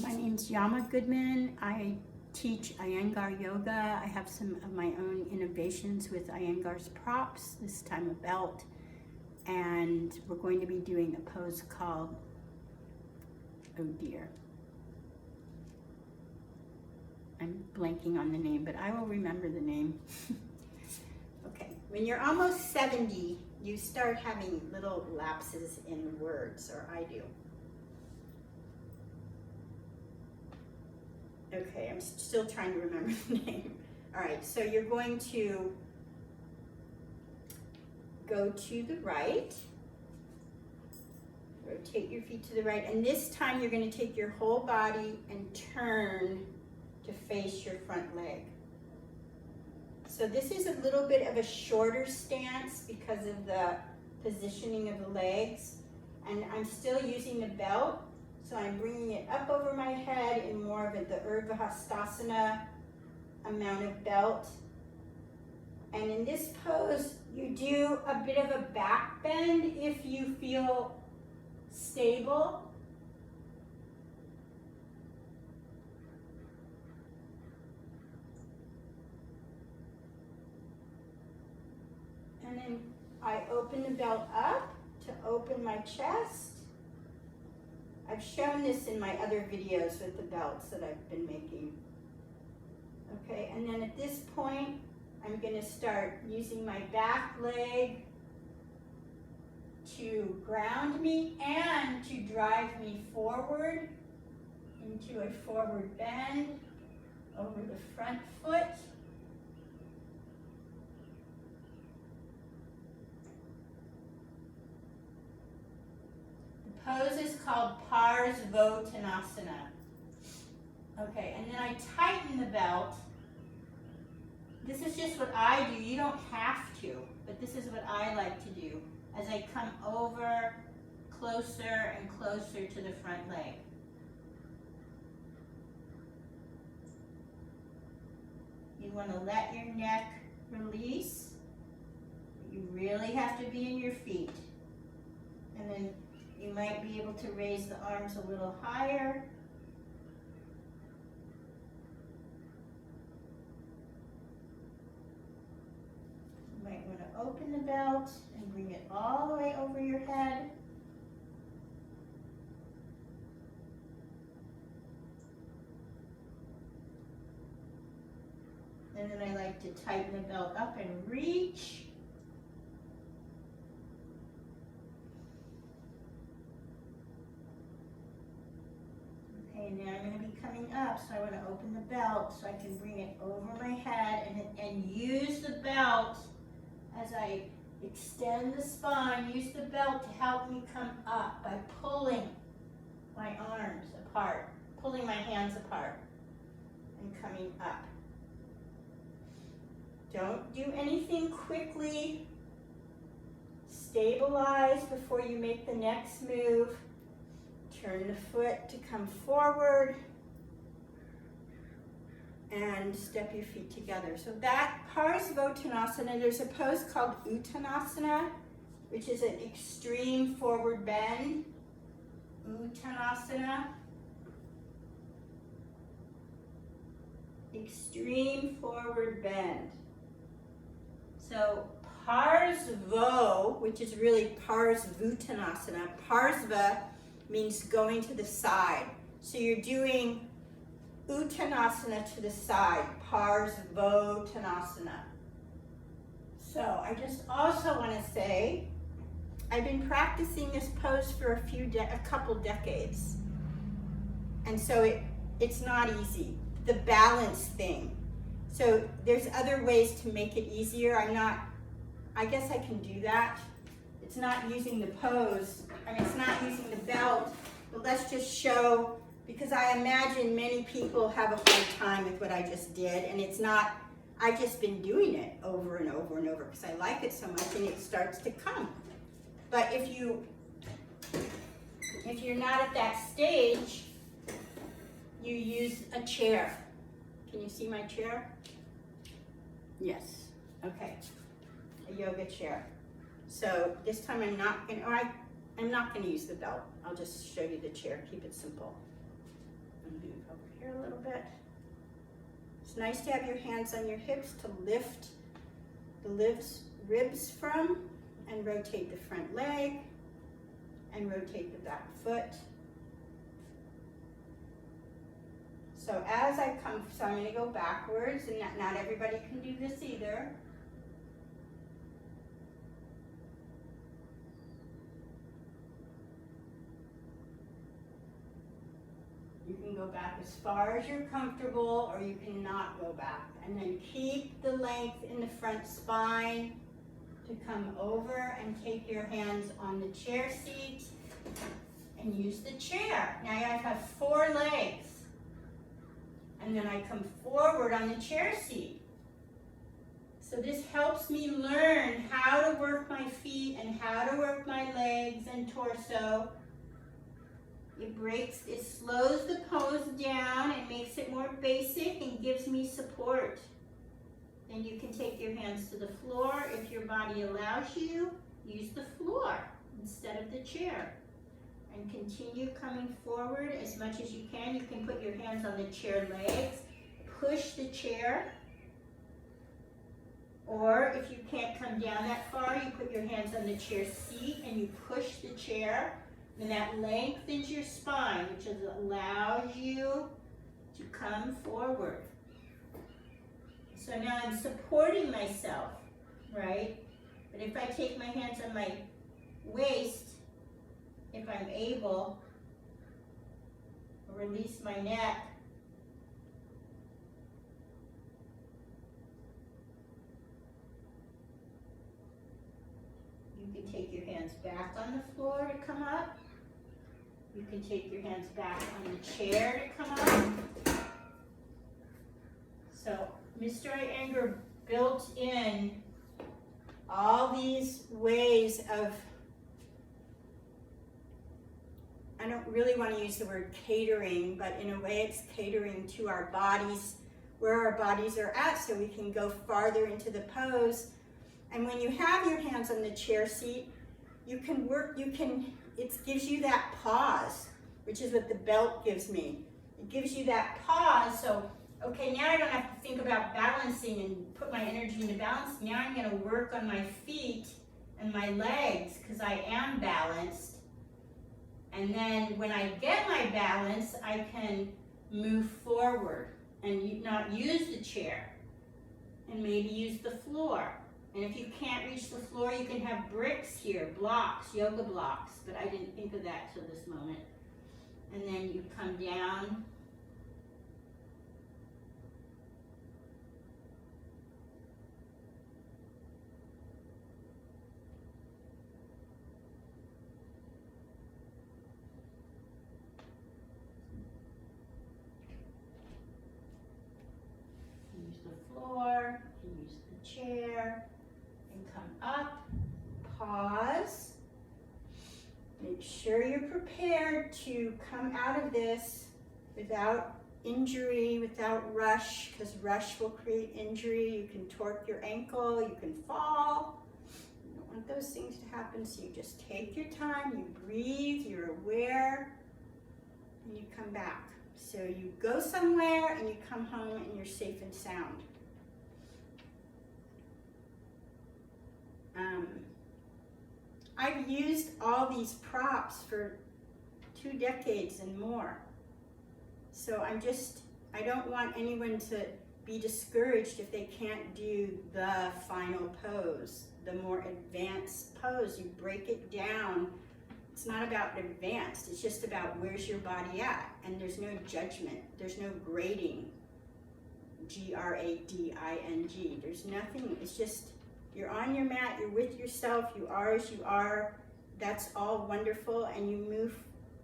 My name's Yama Goodman. I teach Iyengar yoga. I have some of my own innovations with Iyengar's props, this time a belt. And we're going to be doing a pose called, oh dear, I'm blanking on the name, but I will remember the name. Okay, when you're almost 70, you start having little lapses in words, or I do. Okay, I'm still trying to remember the name. All right, so you're going to go to the right, rotate your feet to the right, and this time you're going to take your whole body and turn to face your front leg. So this is a little bit of a shorter stance because of the positioning of the legs, and I'm still using the belt. So I'm bringing it up over my head in more of the Parsvottanasana amount of belt. And in this pose, you do a bit of a back bend if you feel stable. And then I open the belt up to open my chest. I've shown this in my other videos with the belts that I've been making. Okay, and then at this point, I'm going to start using my back leg to ground me and to drive me forward into a forward bend over the front foot. Pose is called Parsvottanasana. Okay, and then I tighten the belt. This is just what I do. You don't have to, but this is what I like to do as I come over closer and closer to the front leg. You want to let your neck release. You really have to be in your feet. And then you might be able to raise the arms a little higher. You might want to open the belt and bring it all the way over your head. And then I like to tighten the belt up and reach. Okay, now I'm going to be coming up, so I want to open the belt so I can bring it over my head and use the belt as I extend the spine. Use the belt to help me come up by pulling my arms apart, pulling my hands apart, and coming up. Don't do anything quickly. Stabilize before you make the next move. Turn the foot to come forward and step your feet together. So that Parsvottanasana, there's a pose called Uttanasana, which is an extreme forward bend. Uttanasana. Extreme forward bend. So Parsvo, which is really Parsvottanasana. Parsva means going to the side. So you're doing Uttanasana to the side, Parsvottanasana. So I just also want to say, I've been practicing this pose for a couple decades. And so it's not easy, the balance thing. So there's other ways to make it easier. I guess I can do that. It's not using the pose, it's not using the belt, but let's just show, because I imagine many people have a hard time with what I just did, and it's not, I've just been doing it over and over and over because I like it so much and it starts to come. But if you're not at that stage, you use a chair. Can you see my chair? Yes, okay, a yoga chair. So this time I'm not going to use the belt. I'll just show you the chair, keep it simple. And move over here a little bit. It's nice to have your hands on your hips to lift the ribs from, and rotate the front leg, and rotate the back foot. So as I come, so I'm going to go backwards, and not everybody can do this either. You can go back as far as you're comfortable, or you can not go back. And then keep the length in the front spine to come over and take your hands on the chair seat and use the chair. Now I have 4 legs. And then I come forward on the chair seat. So this helps me learn how to work my feet and how to work my legs and torso. It slows the pose down and makes it more basic and gives me support. Then you can take your hands to the floor. If your body allows you, use the floor instead of the chair. And continue coming forward as much as you can. You can put your hands on the chair legs, push the chair. Or if you can't come down that far, you put your hands on the chair seat and you push the chair. And that lengthens your spine, which allows you to come forward. So now I'm supporting myself, right? But if I take my hands on my waist, if I'm able, release my neck. You can take your hands back on the floor to come up. You can take your hands back on the chair to come up. So Mr. Iyengar built in all these ways of, I don't really want to use the word catering, but in a way it's catering to our bodies, where our bodies are at, so we can go farther into the pose. And when you have your hands on the chair seat, you can work, it gives you that pause, which is what the belt gives me. It gives you that pause, so, okay, now I don't have to think about balancing and put my energy into balance. Now I'm going to work on my feet and my legs, because I am balanced. And then when I get my balance, I can move forward and not use the chair, and maybe use the floor. And if you can't reach the floor, you can have bricks here, blocks, yoga blocks, but I didn't think of that till this moment. And then you come down. Use the floor, use the chair. Come up, pause, make sure you're prepared to come out of this without injury, without rush, because rush will create injury. You can torque your ankle, you can fall. You don't want those things to happen, so you just take your time, you breathe, you're aware, and you come back. So you go somewhere and you come home and you're safe and sound. I've used all these props for 2 decades and more. So I don't want anyone to be discouraged if they can't do the final pose, the more advanced pose. You break it down. It's not about advanced, it's just about where's your body at. And there's no judgment, there's no grading. G-R-A-D-I-N-G. There's nothing, it's just, you're on your mat, you're with yourself, you are as you are. That's all wonderful, and you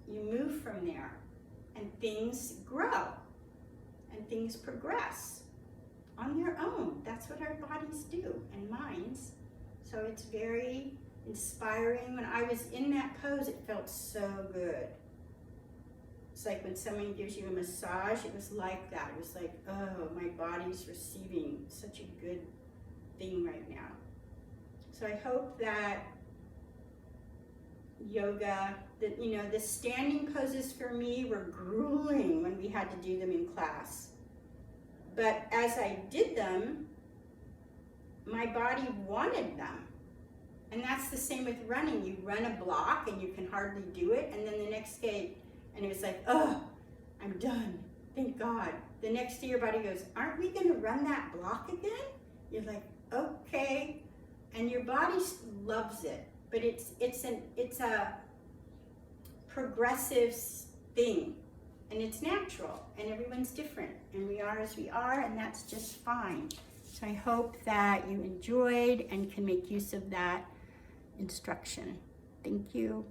move from there. And things grow, and things progress on their own. That's what our bodies do, and minds. So it's very inspiring. When I was in that pose, it felt so good. It's like when someone gives you a massage, it was like that. It was like, oh, my body's receiving such a good thing right now. So I hope that yoga. The standing poses for me were grueling when we had to do them in class. But as I did them, my body wanted them. And that's the same with running. You run a block and you can hardly do it, and then the next day, and it was like, oh, I'm done, thank God. The next day your body goes, aren't we gonna run that block again? You're like, okay. And your body loves it, but it's a progressive thing, and it's natural, and everyone's different, and we are as we are, and that's just fine. So I hope that you enjoyed and can make use of that instruction. Thank you.